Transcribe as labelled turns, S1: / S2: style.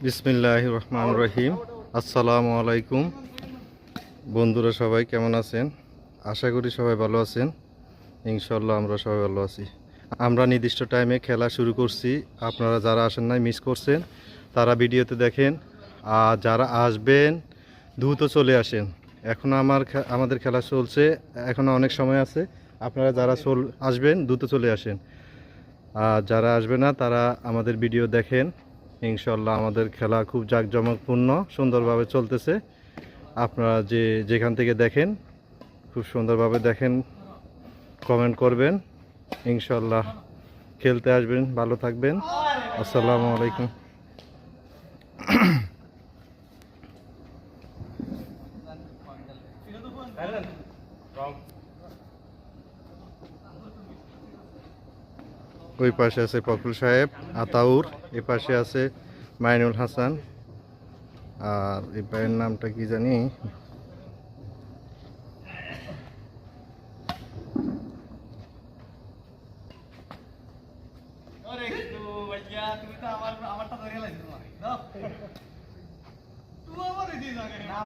S1: বিসমিল্লাহির রহমানির রহিম। আসসালামু আলাইকুম বন্ধুরা, সবাই কেমন আছেন? আশা করি সবাই ভালো আছেন। ইনশাল্লাহ আমরা সবাই ভালো আছি। আমরা নির্দিষ্ট টাইমে খেলা শুরু করছি। আপনারা যারা আসেন নাই, মিস করছেন, তারা ভিডিওতে দেখেন। আর যারা আসবেন দ্রুত চলে আসেন। এখন আমাদের খেলা চলছে, এখনও অনেক সময় আছে। আপনারা যারা আসবেন দ্রুত চলে আসেন। আর যারা আসবে না তারা আমাদের ভিডিও দেখেন। ইনশাল্লাহ আমাদের খেলা খুব জাঁকজমকপূর্ণ, সুন্দরভাবে চলতেছে। আপনারা যেখান থেকে দেখেন খুব সুন্দরভাবে দেখেন, কমেন্ট করবেন। ইনশাল্লাহ খেলতে আসবেন, ভালো থাকবেন। আসসালামু আলাইকুম। ওই পাশে আছে ফখরুল সাহেব, আতাউর। এ পাশে আছে মাইনুল হাসান। আর এই ভাইয়ের নামটা কি জানি।